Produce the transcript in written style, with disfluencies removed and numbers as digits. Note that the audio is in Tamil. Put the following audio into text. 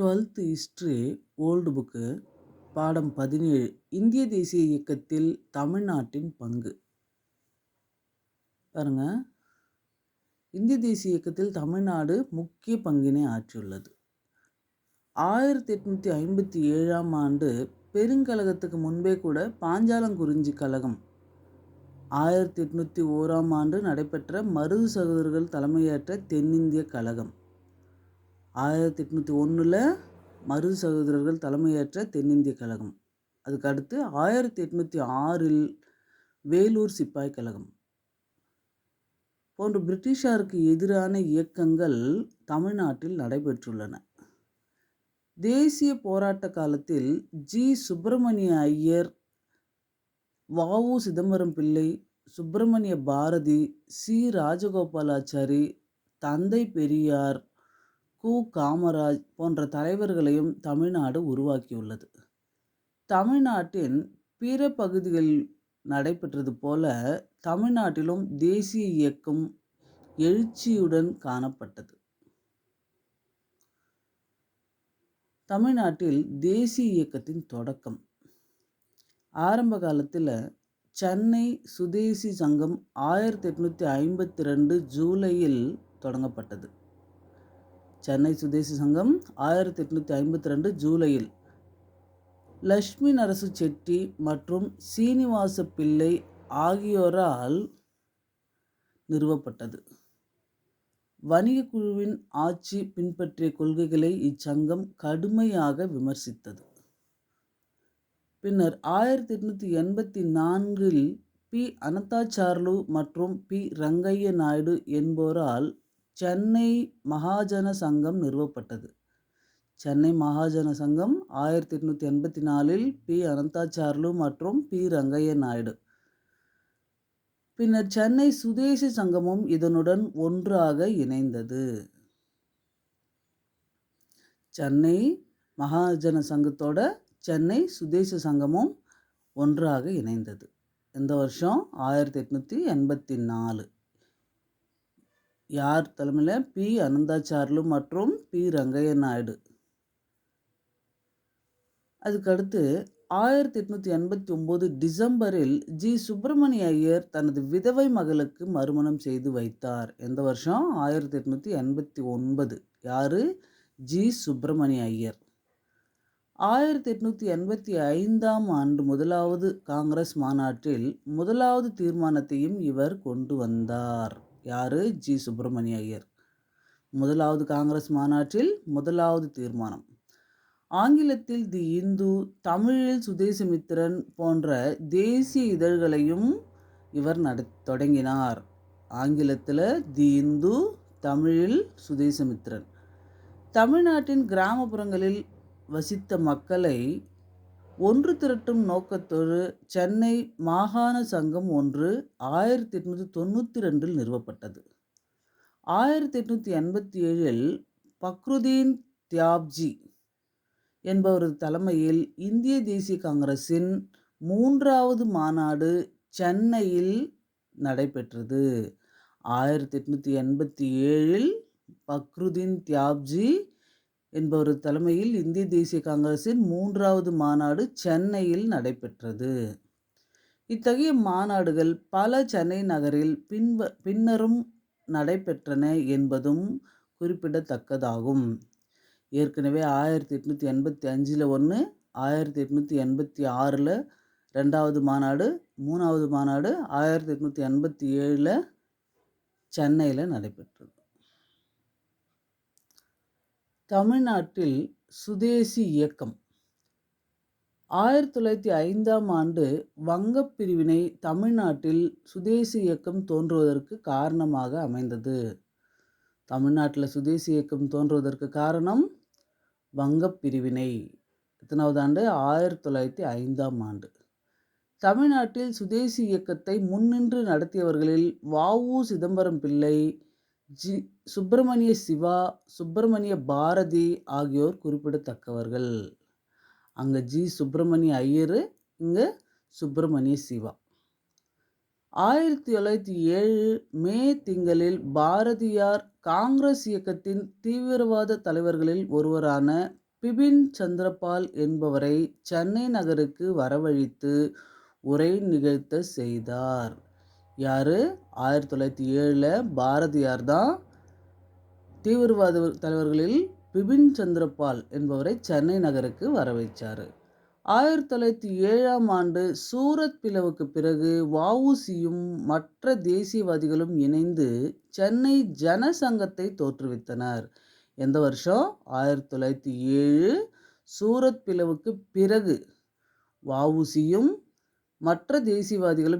டுவெல்த் ஹிஸ்ட்ரி ஓல்டு புக்கு பாடம் 17 இந்திய தேசிய இயக்கத்தில் தமிழ்நாட்டின் பங்கு. பாருங்க, இந்திய தேசிய இயக்கத்தில் தமிழ்நாடு முக்கிய பங்கினை ஆற்றியுள்ளது. 1857ஆம் ஆண்டு பெருங்கழகத்துக்கு முன்பே கூட பாஞ்சாலங்குறிஞ்சி கழகம், 1801ஆம் ஆண்டு நடைபெற்ற மருது சகோதரர்கள் தலைமையேற்ற தென்னிந்திய கழகம், 1801 மருது சகோதரர்கள் தலைமையேற்ற தென்னிந்திய கழகம், அதுக்கு அடுத்து 1806 வேலூர் சிப்பாய் கழகம் போன்ற பிரிட்டிஷாருக்கு எதிரான இயக்கங்கள் தமிழ்நாட்டில் நடைபெற்றுள்ளன. தேசிய போராட்ட காலத்தில் ஜி. சுப்பிரமணிய ஐயர், வ.உ. சிதம்பரம் பிள்ளை, சுப்பிரமணிய பாரதி, சி. ராஜகோபாலாச்சாரி, தந்தை பெரியார், கு. காமராஜ் போன்ற தலைவர்களையும் தமிழ்நாடு உருவாக்கியுள்ளது. தமிழ்நாட்டின் பிற பகுதிகளில் நடைபெற்றது போல தமிழ்நாட்டிலும் தேசிய இயக்கம் எழுச்சியுடன் காணப்பட்டது. தமிழ்நாட்டில் தேசிய இயக்கத்தின் தொடக்கம் ஆரம்ப காலத்தில் சென்னை சுதேசி சங்கம் 1852 ஜூலையில் தொடங்கப்பட்டது. சென்னை சுதேசி சங்கம் 1852 ஜூலையில் லட்சுமி நரசு செட்டி மற்றும் சீனிவாச பிள்ளை ஆகியோரால் நிறுவப்பட்டது. வணிக குழுவின் ஆட்சி பின்பற்றிய கொள்கைகளை இச்சங்கம் கடுமையாக விமர்சித்தது. பின்னர் 1884 பி. அனந்தாச்சார்லு மற்றும் பி. ரங்கைய நாயுடு என்போரால் சென்னை மகாஜன சங்கம் நிறுவப்பட்டது. சென்னை மகாஜன சங்கம் 1884 பி. அனந்தாச்சார்லு மற்றும் பி. ரங்கைய நாயுடு. பின்னர் சென்னை சுதேசி சங்கமும் இதனுடன் ஒன்றாக இணைந்தது. சென்னை மகாஜன சங்கத்தோட சென்னை சுதேசி சங்கமும் ஒன்றாக இணைந்தது. இந்த வருஷம் 1884. யார் தலைமையில்? பி. அனந்தாச்சார்லு மற்றும் பி. ரங்கைய நாயுடு. அதுக்கடுத்து 1889 டிசம்பரில் ஜி. சுப்பிரமணிய ஐயர் தனது விதவை மகளுக்கு மறுமணம் செய்து வைத்தார். எந்த வருஷம்? 1889. யாரு? ஜி. சுப்பிரமணிய ஐயர். 1885ஆம் ஆண்டு முதலாவது காங்கிரஸ் மாநாட்டில் முதலாவது தீர்மானத்தையும் இவர் கொண்டு வந்தார். யாரு? ஜி. சுப்பிரமணிய ஐயர். முதலாவது காங்கிரஸ் மாநாட்டில் முதலாவது தீர்மானம். ஆங்கிலத்தில் தி இந்து, தமிழில் சுதேசமித்திரன் போன்ற தேசிய இதழ்களையும் இவர் தொடங்கினார். ஆங்கிலத்தில் தி இந்து, தமிழில் சுதேசமித்திரன். தமிழ்நாட்டின் கிராமப்புறங்களில் வசித்த மக்களை ஒன்று திரட்டும் நோக்கத்தோடு சென்னை மாகாண சங்கம் ஒன்று 1892 நிறுவப்பட்டது. 1887 பக்ருதீன் தியாப்ஜி என்பவரது தலைமையில் இந்திய தேசிய காங்கிரசின் 3வது மாநாடு சென்னையில் நடைபெற்றது. 1887 பக்ருதீன் தியாப்ஜி என்பவரது தலைமையில் இந்திய தேசிய காங்கிரசின் 3வது மாநாடு சென்னையில் நடைபெற்றது. இத்தகைய மாநாடுகள் பல சென்னை நகரில் பின்னரும் நடைபெற்றன என்பதும் குறிப்பிடத்தக்கதாகும். ஏற்கனவே 1885 ஒன்று, 1886 2வது மாநாடு, 3வது மாநாடு 1887 சென்னையில் நடைபெற்றது. தமிழ்நாட்டில் சுதேசி இயக்கம் 1905ஆம் ஆண்டு வங்கப் பிரிவினை தமிழ்நாட்டில் சுதேசி இயக்கம் தோன்றுவதற்கு காரணமாக அமைந்தது. தமிழ்நாட்டில் சுதேசி இயக்கம் தோன்றுவதற்கு காரணம் வங்கப் பிரிவினை. எத்தனாவது ஆண்டு? 1905ஆம் ஆண்டு. தமிழ்நாட்டில் சுதேசி இயக்கத்தை முன்னின்று நடத்தியவர்களில் வ.உ. சிதம்பரம் பிள்ளை, ஜி. சுப்பிரமணிய சிவா, சுப்பிரமணிய பாரதி ஆகியோர் குறிப்பிடத்தக்கவர்கள். அங்கே ஜி. சுப்பிரமணிய ஐயர், இங்கே சுப்பிரமணிய சிவா. 1907 மே திங்களில் பாரதியார் காங்கிரஸ் இயக்கத்தின் தீவிரவாத தலைவர்களில் ஒருவரான பிபின் சந்திரபால் என்பவரை சென்னை நகருக்கு வரவழைத்து உரை நிகழ்த்த செய்தார். யாரு? 1907 பாரதியார் தான் தீவிரவாத தலைவர்களில் பிபின் சந்திரபால் என்பவரை சென்னை நகருக்கு வர வைச்சார். 1907 சூரத் பிளவுக்கு பிறகு வ.உ.சி.யும் மற்ற தேசியவாதிகளும் இணைந்து சென்னை ஜனசங்கத்தை தோற்றுவித்தனர். எந்த வருஷம்? 1907 சூரத் பிளவுக்கு பிறகு வ.உ.சி.யும் மற்ற தேசியவாதிகளும்